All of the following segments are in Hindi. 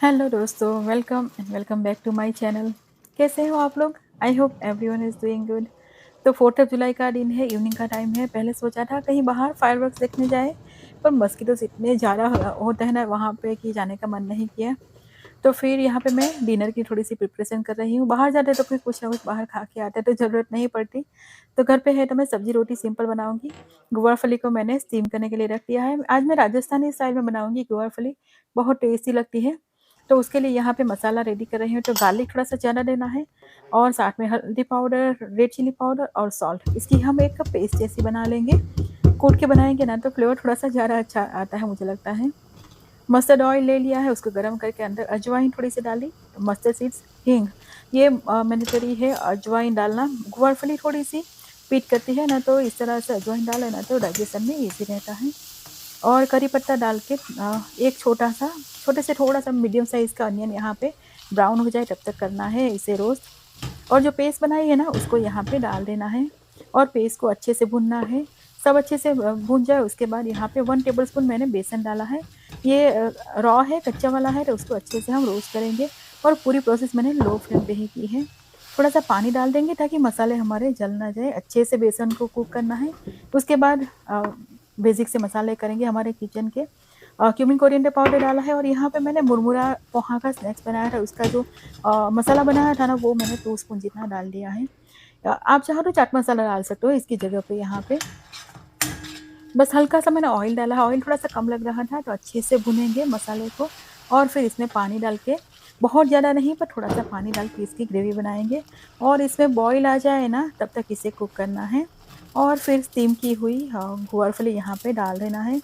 हेलो दोस्तों, welcome and welcome back to my channel. कैसे हो आप लोग? I hope everyone is doing good. तो 4th ऑफ जुलाई का दिन है, इवनिंग का टाइम है। पहले सोचा था कहीं बाहर फायरवर्क्स देखने जाए, पर मस्किटोज़ इतने ज़्यादा होते हैं ना वहाँ पे कि जाने का मन नहीं किया। तो फिर यहाँ पे मैं डिनर की थोड़ी-सी प्रिपरेशन कर रही हूँ। बाहर जाते तो फिर कुछ ना कुछ बाहर खा के आते तो ज़रूरत नहीं पड़ती। तो घर पे है तो मैं सब्ज़ी-रोटी सिंपल बनाऊँगी। गुआर फली को मैंने स्टीम करने के लिए रख दिया है। आज मैं राजस्थानी स्टाइल में बनाऊँगी गुआर फली, बहुत टेस्टी लगती है। तो उसके लिए यहाँ पे मसाला रेडी कर रही हूँ, तो गार्लिक थोड़ा-सा ज़्यादा लेना है और साथ में हल्दी पाउडर, रेड चिली पाउडर और सॉल्ट। इसकी हम एक पेस्ट जैसी बना लेंगे। कूट के बनाएँगे ना तो फ्लेवर थोड़ा-सा ज़्यादा अच्छा आता है मुझे लगता है। मस्टर्ड ऑयल ले लिया है, उसको गरम करके अंदर अजवाइन थोड़ी-सी डाली, मस्टर्ड सीड्स, हींग, ये मैंडेटरी है अजवाइन डालना। ग्वारफली थोड़ी-सी पीट करती है ना, तो इस तरह से अजवाइन डालें ना तो डाइजेशन में ईज़ी रहता है। और करी पत्ता डाल के एक छोटा-सा, छोटे से थोड़ा-सा मीडियम साइज़ का अनियन यहाँ पे ब्राउन हो जाए तब तक करना है इसे रोस्ट। और जो पेस्ट बनाई है ना उसको यहाँ पे डाल देना है और पेस्ट को अच्छे से भूनना है। सब अच्छे से भून जाए उसके बाद यहाँ पे 1 टेबलस्पून मैंने बेसन डाला है। ये रॉ है, कच्चा वाला है, तो उसको अच्छे से हम रोस्ट करेंगे और पूरी प्रोसेस मैंने लो फ्लेम पे ही की है। थोड़ा-सा पानी डाल देंगे ताकि मसाले हमारे जल ना जाए, अच्छे से बेसन को कुक करना है। उसके बाद बेसिक से मसाले करेंगे हमारे किचन के। क्यूमिन कोरिएंडर पाउडर डाला है और यहाँ पे मैंने मुरमुरा पोहा का स्नैक्स बनाया था, उसका जो मसाला बनाया था ना वो मैंने 2 स्पून जितना डाल दिया है। आप चाहो तो चाट मसाला डाल सकते हो इसकी जगह पे यहाँ पे। बस हल्का-सा मैंने ऑयल डाला है, ऑयल थोड़ा-सा कम लग रहा था तो अच्छे से भुनेंगे मसाले को और फिर इसमें पानी डाल के, बहुत ज़्यादा नहीं पर थोड़ा-सा पानी डाल के इसकी ग्रेवी बनाएँगे और इसमें बॉयल आ जाए ना तब तक इसे कुक करना है। और फिर स्टीम की हुई गुआरफली यहाँ पे डाल देना है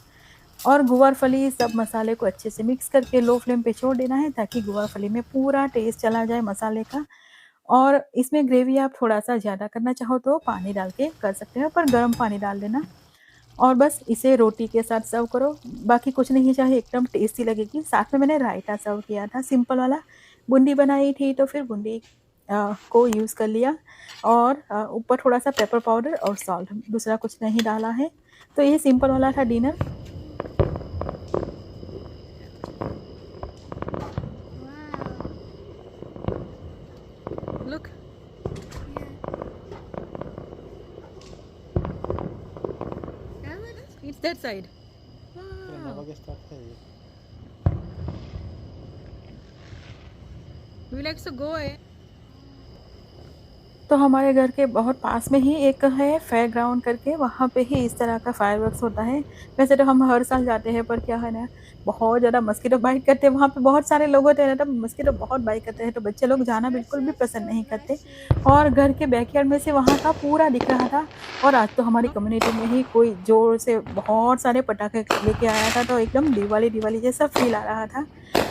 और गुआरफली सब मसाले को अच्छे से मिक्स करके लो फ्लेम पे छोड़ देना है ताकि गुआरफली में पूरा टेस्ट चला जाए मसाले का। और इसमें ग्रेवी आप थोड़ा-सा ज़्यादा करना चाहो तो पानी डाल के कर सकते हो, पर गर्म पानी डाल देना। और बस इसे रोटी के साथ सर्व करो, बाकी कुछ नहीं चाहिए, एकदम टेस्टी लगेगी। साथ में मैंने रायता सर्व किया था सिंपल वाला, बूंदी बनाई थी तो फिर बूंदी को यूज़ कर लिया और ऊपर थोड़ा-सा पेपर पाउडर और सॉल्ट, दूसरा कुछ नहीं डाला है। तो ये सिंपल वाला था dinner. Look, it's that side. We like to go a. तो हमारे घर के बहुत पास में ही एक है फेयर ग्राउंड करके, वहाँ पे ही इस तरह का फायरवर्क्स होता है। वैसे तो हम हर साल जाते हैं पर क्या है ना, बहुत ज़्यादा मस्किटो बाइट करते हैं, वहाँ पे बहुत सारे लोग होते हैं ना, तो मस्किटो बहुत बाइट करते हैं, तो बच्चे लोग जाना बिल्कुल भी पसंद नहीं करते। और घर के बैकयार्ड में से वहाँ का पूरा दिख रहा था और आज तो हमारी कम्युनिटी में ही कोई ज़ोर से बहुत सारे पटाखे लेके आया था, तो एकदम दिवाली दिवाली जैसा फ़ील आ रहा था।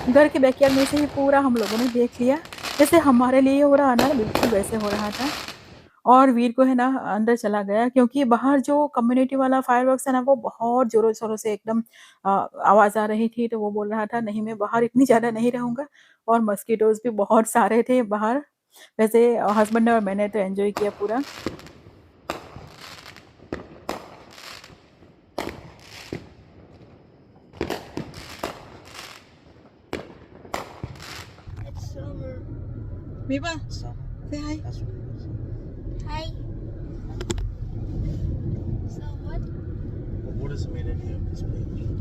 घर के बैकयार्ड में से ही पूरा हम लोगों ने देख लिया। जैसे हमारे लिए हो रहा ना, बिल्कुल वैसे हो रहा था। और वीर को है ना अंदर चला गया क्योंकि बाहर जो कम्युनिटी वाला फायरवर्क्स है ना वो बहुत ज़ोरों-शोरों से एकदम आवाज़ आ रही थी, तो वो बोल रहा था नहीं मैं बाहर इतनी ज़्यादा नहीं रहूँगा। और मस्किटोज़ भी बहुत सारे थे बाहर। वैसे हस्बैंड और मैंने तो एन्जॉय किया पूरा। It's summer. विभा, Summer. से हाय। That's what it is. Hi. So what? But what is the main idea of this page?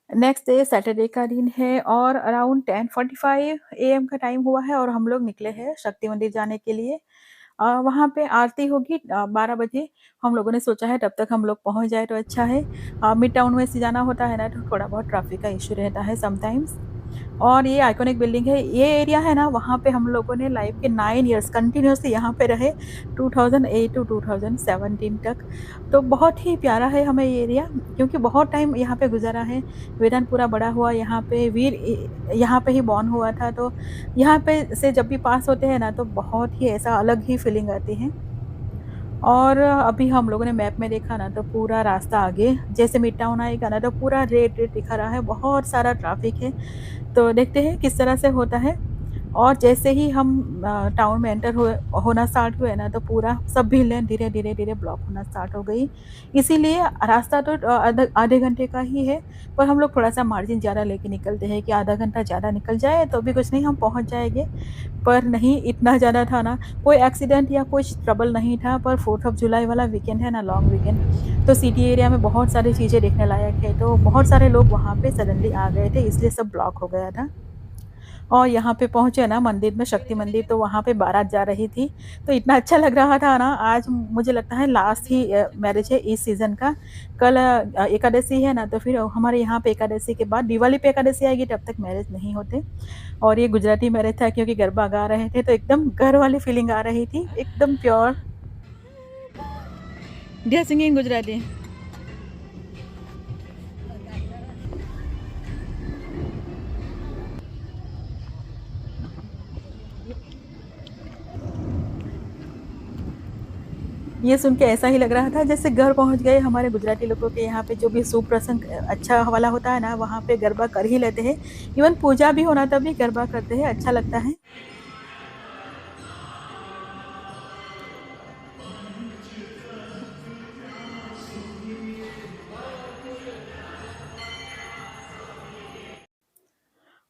Next day Saturday का दिन है और अराउंड 10:45 एएम का टाइम हुआ है और हम लोग निकले हैं शक्ति मंदिर जाने के लिए। वहाँ पे आरती होगी 12 बजे। हम लोगों ने सोचा है तब तक हम लोग पहुँच जाए तो अच्छा है। मिड टाउन में से जाना होता है ना तो थोड़ा बहुत ट्रैफिक का इश्यू रहता है समटाइम्स। और ये आइकॉनिक बिल्डिंग है, ये एरिया है ना, वहाँ पे हम लोगों ने लाइफ के 9 इयर्स कंटिन्यूअसली यहाँ पे रहे, 2008 टू 2017 तक। तो बहुत ही प्यारा है हमें ये एरिया, क्योंकि बहुत टाइम यहाँ पे गुज़रा है। वेदांत पूरा बड़ा हुआ यहाँ पे, वीर यहाँ पे ही बॉर्न हुआ था, तो यहाँ पे से जब भी पास होते हैं ना तो बहुत ही ऐसा अलग ही फीलिंग आती है। और अभी हम लोगों ने मैप में देखा ना तो पूरा रास्ता आगे जैसे मिड टाउन आएगा ना तो पूरा रेड रेड दिखा रहा है, बहुत सारा ट्रैफिक है। तो देखते हैं किस तरह से होता है। और जैसे ही हम टाउन में एंटर हुए होना स्टार्ट हुए ना, तो पूरा सब भीड़ धीरे-धीरे ब्लॉक होना स्टार्ट हो गई। इसीलिए रास्ता तो आधे घंटे का ही है, पर हम लोग थोड़ा-सा मार्जिन ज़्यादा लेके निकलते हैं कि आधा घंटा ज़्यादा निकल जाए तो भी कुछ नहीं, हम पहुँच जाएँगे। पर नहीं, इतना ज़्यादा था ना, कोई एक्सीडेंट या कुछ ट्रबल नहीं था, पर 4th ऑफ जुलाई वाला वीकेंड है ना, लॉन्ग वीकेंड, तो सिटी एरिया में बहुत सारी चीज़ें देखने लायक है, तो बहुत सारे लोग वहाँ पे सडनली आ गए थे, इसलिए सब ब्लॉक हो गया था। और यहाँ पे पहुँचे ना मंदिर में, शक्ति मंदिर, तो वहाँ पे बारात जा रही थी, तो इतना अच्छा लग रहा था ना। आज मुझे लगता है लास्ट ही मैरिज है इस सीज़न का। कल एकादशी है ना, तो फिर हमारे यहाँ पे एकादशी के बाद दिवाली पे एकादशी आएगी, तब तक मैरिज नहीं होते। और ये गुजराती मैरिज था, क्योंकि गरबा गा रहे थे, तो एकदम घर वाली फीलिंग आ रही थी, एकदम pure. They are singing Gujarati. ये सुन के ऐसा ही लग रहा था जैसे घर पहुँच गए। हमारे गुजराती लोगों के यहाँ पे जो भी शुभ प्रसंग अच्छा वाला होता है ना, वहाँ पे गरबा कर ही लेते हैं। इवन पूजा भी होना तब भी गरबा करते हैं, अच्छा लगता है।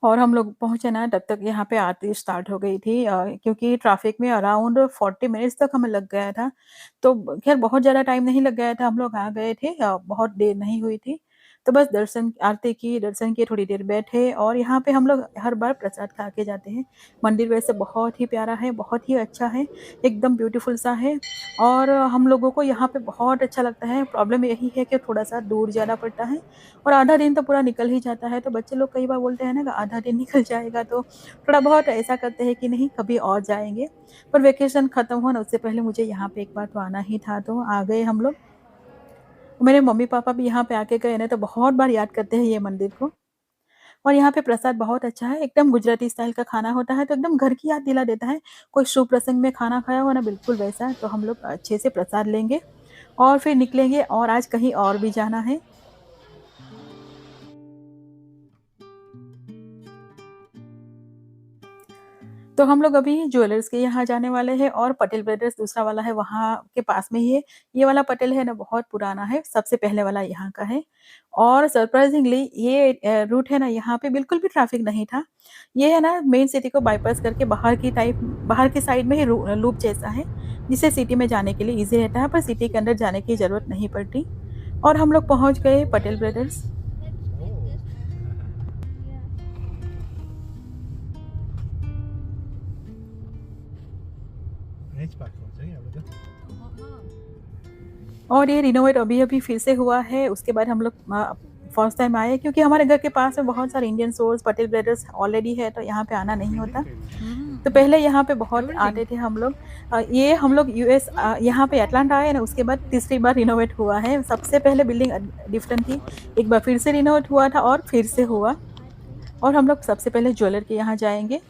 और हम लोग पहुँचे ना, तब तक यहाँ पे आरती स्टार्ट हो गई थी, क्योंकि ट्रैफ़िक में अराउंड 40 मिनट्स तक हमें लग गया था। तो ख़ैर बहुत ज़्यादा टाइम नहीं लग गया था, हम लोग आ गए थे, बहुत देर नहीं हुई थी। तो बस दर्शन आरती की, दर्शन किए, थोड़ी देर बैठे, और यहाँ पे हम लोग हर बार प्रसाद खा के जाते हैं। मंदिर वैसे बहुत ही प्यारा है, बहुत ही अच्छा है, एकदम ब्यूटीफुल सा है, और हम लोगों को यहाँ पे बहुत अच्छा लगता है। प्रॉब्लम यही है कि थोड़ा-सा दूर जाना पड़ता है, और आधा दिन तो पूरा निकल ही जाता है। तो बच्चे लोग कई बार बोलते हैं ना कि आधा दिन निकल जाएगा, तो थोड़ा बहुत ऐसा करते हैं कि नहीं, कभी और जाएँगे। पर वेकेशन ख़त्म हो ना, उससे पहले मुझे यहाँ पे एक बार तो आना ही था, तो आ गए हम लोग। मेरे मम्मी-पापा भी यहाँ पे आके गए ना, तो बहुत बार याद करते हैं ये मंदिर को। और यहाँ पे प्रसाद बहुत अच्छा है, एकदम गुजराती स्टाइल का खाना होता है, तो एकदम घर की याद दिला देता है। कोई शुभ प्रसंग में खाना खाया हो ना, बिल्कुल वैसा। तो हम लोग अच्छे से प्रसाद लेंगे और फिर निकलेंगे, और आज कहीं और भी जाना है। तो हम लोग अभी ज्वेलर्स के यहाँ जाने वाले हैं, और पटेल ब्रदर्स दूसरा वाला है, वहाँ के पास में ही है। ये वाला पटेल है ना, बहुत पुराना है, सबसे पहले वाला यहाँ का है। और सरप्राइज़िंगली ये रूट है ना, यहाँ पे बिल्कुल भी ट्रैफ़िक नहीं था। ये है ना, मेन सिटी को बाईपास करके बाहर की साइड में ही लूप जैसा है, जिससे सिटी में जाने के लिए ईज़ी रहता है, पर सिटी के अंदर जाने की ज़रूरत नहीं पड़ती। और हम लोग पहुँच गए पटेल ब्रदर्स। H पार्क पहुँच गए आप लोग। और ये रिनोवेट अभी-अभी फिर से हुआ है। उसके बाद हम लोग फर्स्ट टाइम आए, क्योंकि हमारे घर के पास में बहुत सारे Indian stores, Patel brothers already है, तो यहाँ पे आना नहीं होता। तो पहले यहाँ पे बहुत आते थे हम लोग। ये हम लोग यूएस यहाँ पे अटलांटा आए ना, उसके बाद तीसरी बार रिनोवेट हुआ है। सबसे पहले बिल्डिंग डिफरेंट थी, एक बार फिर से रिनोवेट हुआ था, और फिर से हुआ। और हम लोग सबसे पहले ज्वेलर के यहाँ जाएँगे।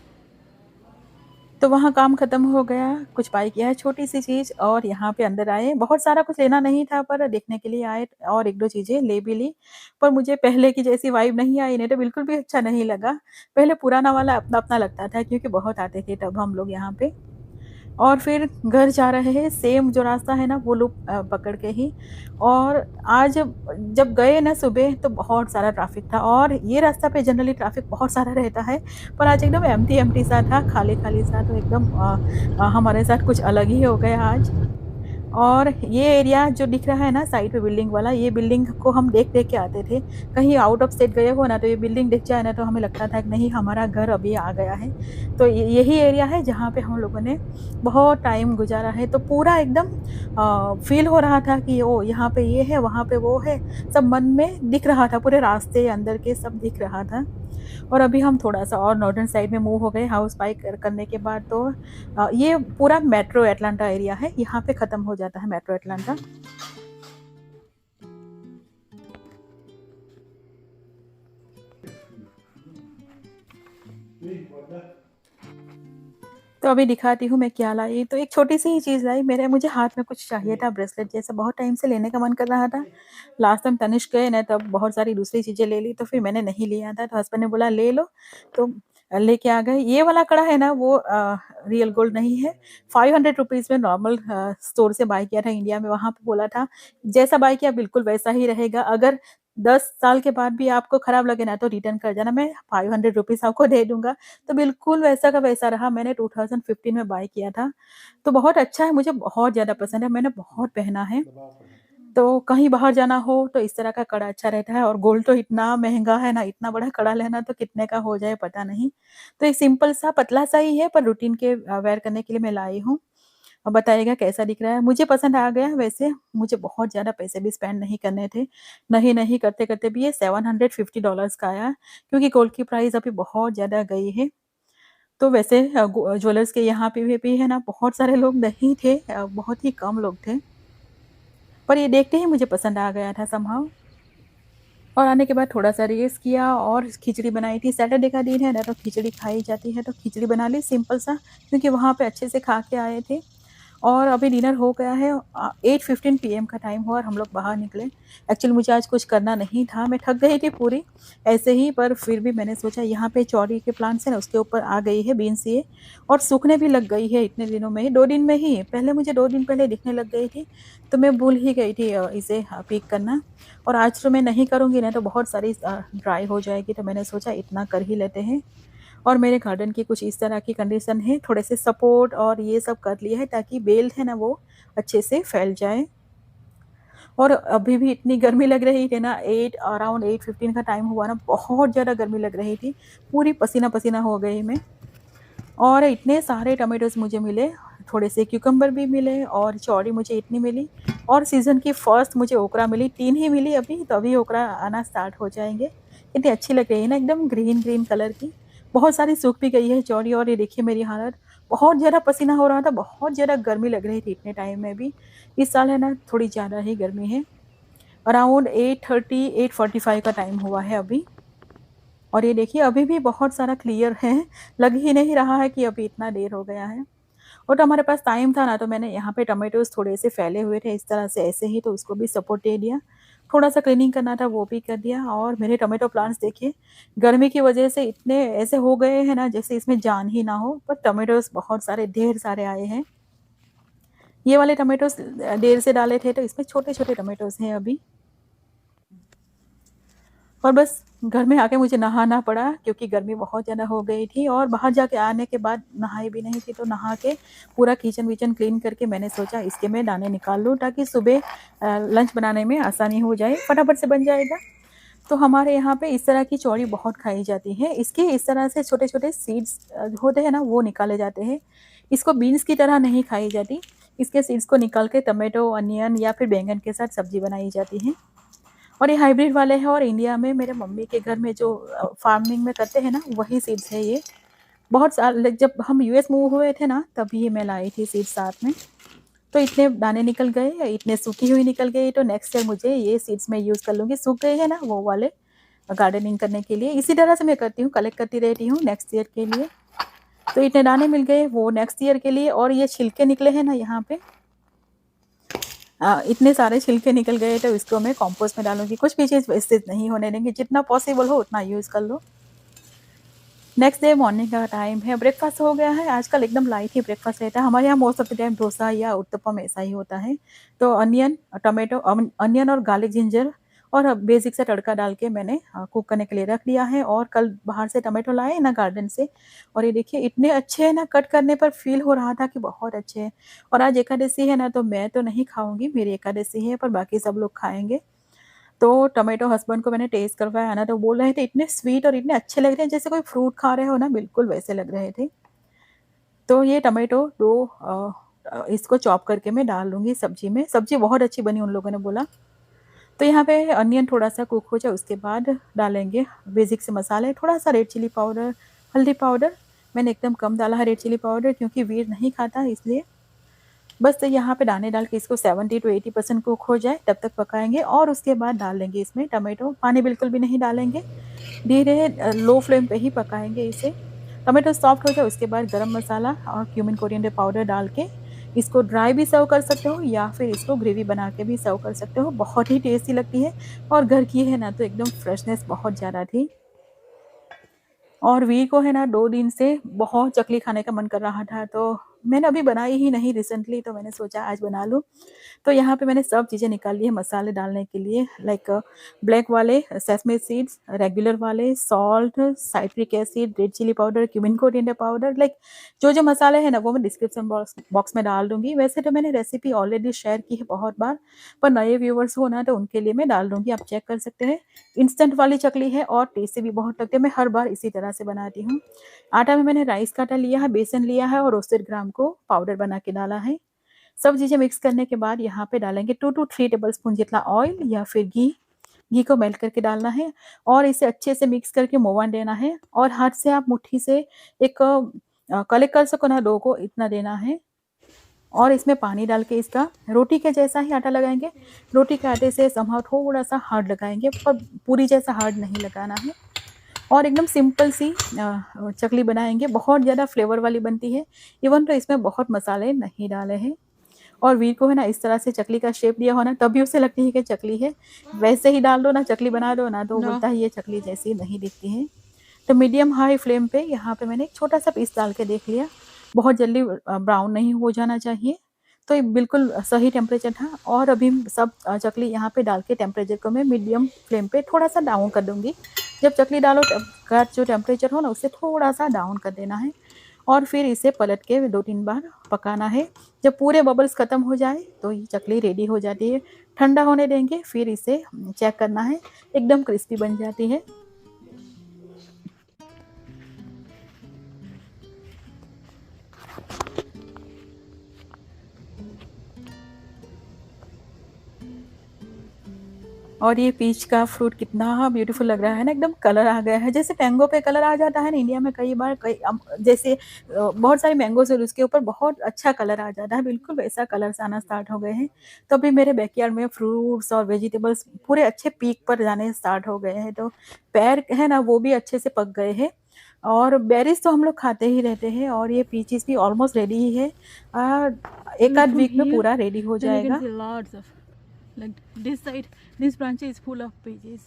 तो वहाँ काम ख़त्म हो गया, कुछ बाई किया है छोटी-सी चीज़, और यहाँ पे अंदर आए। बहुत सारा कुछ लेना नहीं था, पर देखने के लिए आए, और 1-2 चीज़ें ले भी ली। पर मुझे पहले की जैसी वाइब नहीं आई, नहीं तो बिल्कुल भी अच्छा नहीं लगा। पहले पुराना वाला अपना-अपना लगता था, क्योंकि बहुत आते थे तब हम लोग यहाँ पे। और फिर घर जा रहे हैं, सेम जो रास्ता है ना, वो लूप पकड़ के ही। और आज जब गए ना सुबह, तो बहुत सारा ट्रैफ़िक था, और ये रास्ता पे जनरली ट्रैफ़िक बहुत सारा रहता है, पर आज एकदम एम्प्टी-एम्प्टी सा था, खाली-खाली सा, तो एकदम हमारे साथ कुछ अलग ही हो गया आज। और ये एरिया जो दिख रहा है ना साइड पे बिल्डिंग वाला, ये बिल्डिंग को हम देख-देख के आते थे। कहीं आउट ऑफ स्टेट गए हो ना, तो ये बिल्डिंग दिख जाए ना, तो हमें लगता था कि नहीं, हमारा घर अभी आ गया है। तो यही एरिया है जहाँ पे हम लोगों ने बहुत टाइम गुज़ारा है। तो पूरा एकदम फ़ील हो रहा था कि ओह! यहाँ पे ये है, वहाँ पे वो है, सब मन में दिख रहा था, पूरे रास्ते अंदर के सब दिख रहा था। और अभी हम थोड़ा-सा और नॉर्दर्न साइड में मूव हो गए हाउस बाई करने के बाद, तो ये पूरा मेट्रो एटलांटा एरिया है, यहाँ पे ख़त्म हो जाता है मेट्रो एटलांटा। तो अभी दिखाती हूँ मैं क्या लाई। तो एक छोटी-सी ही चीज़ लाई, मुझे हाथ में कुछ चाहिए था, ब्रेसलेट जैसा, बहुत टाइम से लेने का मन कर रहा था। लास्ट टाइम तनिष्क गए ना, तब बहुत सारी दूसरी चीज़ें ले ली, तो फिर मैंने नहीं लिया था, तो हस्बैंड ने बोला ले लो। तो लेके आ गए। ये वाला कड़ा है ना वो रियल गोल्ड नहीं है, 500 रुपीज़ में नॉर्मल स्टोर से बाय किया था इंडिया में। वहाँ पे बोला था जैसा बाय किया बिल्कुल वैसा ही रहेगा, अगर 10 साल के बाद भी आपको खराब लगे ना तो रिटर्न कर जाना, मैं 500 रुपीज़ आपको दे दूँगा। तो बिल्कुल वैसा का वैसा रहा, मैंने 2015 में बाय किया था। तो बहुत अच्छा है, मुझे बहुत ज़्यादा पसंद है, मैंने बहुत पहना है। तो कहीं बाहर जाना हो तो इस तरह का कड़ा अच्छा रहता है, और गोल्ड तो इतना महँगा है ना, इतना बड़ा कड़ा लेना तो कितने का हो जाए पता नहीं। तो एक सिंपल सा पतला सा ही है, पर रूटीन के वेयर करने के लिए मैं लाई हूँ। अब बताइएगा कैसा दिख रहा है? मुझे पसंद आ गया। वैसे मुझे बहुत ज़्यादा पैसे भी स्पेंड नहीं करने थे। नहीं करते-करते भी ये $750 का आया, क्योंकि गोल्ड की प्राइस अभी बहुत ज़्यादा गई है। तो वैसे ज्वेलर्स के यहाँ पे भी है ना, बहुत सारे लोग नहीं थे, बहुत ही कम लोग थे। पर ये देखते ही मुझे पसंद आ गया था समहाउ। और आने के बाद थोड़ा-सा रेस्ट किया और खिचड़ी बनाई थी। सैटरडे का दिन है ना, तो खिचड़ी खाई जाती है, तो खिचड़ी बना ली सिंपल सा, क्योंकि वहाँ पे अच्छे से खा के आए थे। और अभी डिनर हो गया है, 8:15 पीएम का टाइम हुआ और हम लोग बाहर निकले। एक्चुअली मुझे आज कुछ करना नहीं था, मैं थक गई थी पूरी ऐसे ही, पर फिर भी मैंने सोचा यहाँ पे चौरी के प्लांट्स हैं ना, उसके ऊपर आ गई है बीन्स ये, और सूखने भी लग गई है इतने दिनों में ही, 2 दिन में ही। पहले मुझे 2 दिन पहले दिखने लग गई थी, तो मैं भूल ही गई थी इसे पिक करना। और आज तो मैं नहीं करूँगी ना तो बहुत सारी ड्राई हो जाएगी, तो मैंने सोचा इतना कर ही लेते हैं। और मेरे गार्डन की कुछ इस तरह की कंडीशन है, थोड़े से सपोर्ट और ये सब कर लिया है ताकि बेल है ना वो अच्छे से फैल जाए। और अभी भी इतनी गर्मी लग रही थी ना, 8 अराउंड 8:15 का टाइम हुआ ना, बहुत ज़्यादा गर्मी लग रही थी, पूरी पसीना-पसीना हो गई मैं। और इतने सारे टमेटोज़ मुझे मिले, थोड़े से क्यूकम्बर भी मिले और चौरी मुझे इतनी मिली, और सीज़न की फर्स्ट मुझे ओकरा मिली, 3 ही मिली अभी, तो अभी ओकरा आना स्टार्ट हो जाएँगे। इतनी अच्छी लग रही है ना, एकदम ग्रीन कलर की। बहुत सारी सूख भी गई है चौरी, और ये देखिए मेरी हालत, बहुत ज़्यादा पसीना हो रहा था, बहुत ज़्यादा गर्मी लग रही थी इतने टाइम में भी। इस साल है ना थोड़ी ज़्यादा ही गर्मी है। अराउंड 8:30 8:45 का टाइम हुआ है अभी। और ये देखिए अभी भी बहुत सारा क्लियर है, लग ही नहीं रहा है कि अभी इतना देर हो गया है। और तो हमारे पास टाइम था ना, तो मैंने यहाँ पे टमाटोज़ थोड़े से फैले हुए थे इस तरह से ऐसे ही, तो उसको भी सपोर्ट दे दिया। थोड़ा-सा क्लीनिंग करना था वो भी कर दिया। और मेरे टोमेटो प्लांट्स देखिए, गर्मी की वजह से इतने ऐसे हो गए हैं ना जैसे इसमें जान ही ना हो, पर टोमेटोज़ बहुत सारे ढेर सारे आए हैं। ये वाले टोमेटोज़ देर से डाले थे, तो इसमें छोटे-छोटे टोमेटोज़ हैं अभी। और बस घर में आके मुझे नहाना पड़ा, क्योंकि गर्मी बहुत ज़्यादा हो गई थी, और बाहर जाके आने के बाद नहाई भी नहीं थी, तो नहा के पूरा किचन-विचन क्लीन करके मैंने सोचा इसके मैं दाने निकाल लूँ, ताकि सुबह लंच बनाने में आसानी हो जाए, फटाफट से बन जाएगा। तो हमारे यहाँ पे इस तरह की चौड़ी बहुत खाई जाती है। इसके इस तरह से छोटे-छोटे सीड्स होते हैं ना, वो निकाले जाते हैं। इसको बीन्स की तरह नहीं खाई जाती। इसके सीड्स को निकाल के टोमेटो, अनियन या फिर बैंगन के साथ सब्ज़ी बनाई जाती है। और ये हाइब्रिड वाले हैं, और इंडिया में मेरे मम्मी के घर में जो फार्मिंग में करते हैं ना, वही सीड्स है ये। बहुत साल जब हम यूएस मूव हुए थे ना, तभी ये मैं लाई थी सीड्स साथ में। तो इतने दाने निकल गए, इतने सूखी हुई निकल गई, तो नेक्स्ट ईयर मुझे ये सीड्स मैं यूज़ कर लूँगी। सूख गए हैं ना वो वाले, गार्डनिंग करने के लिए। इसी तरह से मैं करती हूँ, कलेक्ट करती रहती हूँ नेक्स्ट ईयर के लिए। तो इतने दाने मिल गए वो नेक्स्ट ईयर के लिए, और ये छिलके निकले हैं ना यहाँ पे, इतने सारे छिलके निकल गए, तो इसको मैं कंपोस्ट में डालूँगी। कुछ भी चीज़ वेस्टेज नहीं होने देंगे, जितना पॉसिबल हो उतना यूज़ कर लो। नेक्स्ट डे मॉर्निंग का टाइम है, ब्रेकफास्ट हो गया है। आजकल एकदम लाइट ही ब्रेकफास्ट रहता है हमारे यहाँ, most of the time dosa या उत्तपम ऐसा ही होता है। तो अनियन, टोमेटो, अनियन और गार्लिक, जिंजर और बेसिक सा तड़का डाल के मैंने कुक करने के लिए रख दिया है। और कल बाहर से टोमेटो लाए ना गार्डन से, और ये देखिए इतने अच्छे हैं ना, कट करने पर फील हो रहा था कि बहुत अच्छे हैं। और आज एकादशी है ना, तो मैं तो नहीं खाऊंगी, मेरी एकादशी है, पर बाकी सब लोग खाएंगे। तो टोमेटो हस्बैंड को मैंने टेस्ट करवाया ना, तो बोल रहे थे इतने स्वीट और इतने अच्छे लग रहे हैं, जैसे कोई फ्रूट खा रहे हो ना, बिल्कुल वैसे लग रहे थे। तो ये टोमेटो 2 इसको चॉप करके मैं डाल लूँगी सब्ज़ी में। सब्ज़ी बहुत अच्छी बनी उन लोगों ने बोला। तो यहाँ पे अनियन थोड़ा-सा कुक हो जाए, उसके बाद डालेंगे बेसिक से मसाले, थोड़ा-सा रेड चिली पाउडर, हल्दी पाउडर। मैंने एकदम कम डाला है रेड चिली पाउडर, क्योंकि वीर नहीं खाता इसलिए। बस यहाँ पे दाने डाल के इसको 70 टू 80% कुक हो जाए तब तक पकाएँगे, और उसके बाद डाल देंगे इसमें टोमेटो। पानी बिल्कुल भी नहीं डालेंगे, धीरे लो फ्लेम पे ही पकाएँगे इसे। टोमेटो सॉफ्ट हो जाए, उसके बाद गरम मसाला और क्यूमिन कोरिएंडर पाउडर डाल के इसको ड्राई भी सर्व कर सकते हो, या फिर इसको ग्रेवी बना के भी सर्व कर सकते हो। बहुत ही टेस्टी लगती है, और घर की है ना, तो एकदम फ्रेशनेस बहुत ज़्यादा थी। और वी को है ना 2 दिन से बहुत चकली खाने का मन कर रहा था, तो मैंने अभी बनाई ही नहीं रिसेंटली, तो मैंने सोचा आज बना लूँ। तो यहाँ पे मैंने सब चीज़ें निकाल ली है मसाले डालने के लिए, लाइक ब्लैक वाले सेसमे सीड्स, रेगुलर वाले, salt, citric acid, red chilli powder, cumin coriander powder, like जो मसाले हैं ना वो मैं डिस्क्रिप्शन बॉक्स में डाल दूँगी। वैसे तो मैंने रेसिपी ऑलरेडी शेयर की है बहुत बार, पर नए व्यूअर्स हो ना तो उनके लिए मैं डाल दूँगी, आप चेक कर सकते हैं। इंस्टेंट वाली चकली है और टेस्टी भी बहुत लगती है, मैं हर बार इसी तरह से बनाती हूँ। आटा में मैंने राइस का आटा लिया है, बेसन लिया है और रोस्टेड ग्राम को पाउडर बना के डाला है। सब चीज़ें मिक्स करने के बाद यहाँ पे डालेंगे 2 टू 3 टेबलस्पून जितना ऑयल या फिर घी को मेल्ट करके डालना है और इसे अच्छे से मिक्स करके मोवन देना है और हाथ से आप मुट्ठी से एक कलेक्ट कर सको ना डो को, इतना देना है और इसमें पानी डाल के इसका रोटी के जैसा ही आटा लगाएंगे। रोटी के आटे से समहाउ थोड़ा-सा हार्ड लगाएंगे, पर पूरी जैसा हार्ड नहीं लगाना है और एकदम सिंपल सी चकली बनाएंगे। बहुत ज़्यादा फ्लेवर वाली बनती है, इवन तो इसमें बहुत मसाले नहीं डाले हैं। और वीर को है ना इस तरह से चकली का शेप दिया हो ना तभी उसे लगती है कि चकली है, वैसे ही डाल दो ना चकली बना दो ना तो बोलता है ये चकली जैसी नहीं दिखती है। तो मीडियम हाई फ्लेम पे यहाँ पे मैंने एक छोटा सा पीस डाल के देख लिया, बहुत जल्दी ब्राउन नहीं हो जाना चाहिए, तो ये बिल्कुल सही टेम्परेचर था। और अभी सब चकली यहाँ पे डाल के टेम्परेचर को मैं मीडियम फ्लेम पे थोड़ा सा डाउन कर दूँगी। जब चकली डालो का जो टेम्परेचर हो ना उससे थोड़ा सा डाउन कर देना है और फिर इसे पलट के 2-3 बार पकाना है। जब पूरे बबल्स ख़त्म हो जाए तो ये चकली रेडी हो जाती है। ठंडा होने देंगे, फिर इसे चेक करना है, एकदम क्रिस्पी बन जाती है। और ये पीच का फ्रूट कितना ब्यूटीफुल लग रहा है ना, एकदम कलर आ गया है, जैसे मैंगो पे कलर आ जाता है ना इंडिया में कई बार, जैसे बहुत सारे मैंगोज और उसके ऊपर बहुत अच्छा कलर आ जाता है, बिल्कुल वैसा कलर्स आना स्टार्ट हो गए हैं। तो अभी मेरे बैकयार्ड में फ्रूट्स और वेजिटेबल्स पूरे अच्छे पीक पर जाने स्टार्ट हो गए हैं, तो पैर है ना वो भी अच्छे से पक गए हैं और बेरीज तो हम लोग खाते ही रहते हैं और ये पीचेस भी ऑलमोस्ट रेडी ही है। एक आध वीक में पूरा रेडी हो जाएगा। Like this side, this branch is full of peaches.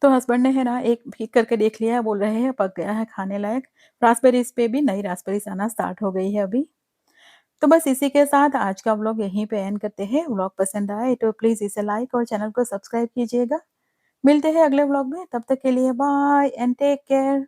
तो हस्बैंड ने है ना एक पीक करके देख लिया है, बोल रहे हैं पक गया है खाने लायक। रास्पबेरीज पे भी नई रास्पबेरीज आना स्टार्ट हो गई है अभी। तो बस इसी के साथ आज का व्लॉग यहीं पे एंड करते हैं। व्लॉग पसंद आए तो प्लीज़ इसे लाइक और चैनल को सब्सक्राइब कीजिएगा। मिलते हैं अगले व्लॉग में, तब तक के लिए बाय एंड टेक केयर।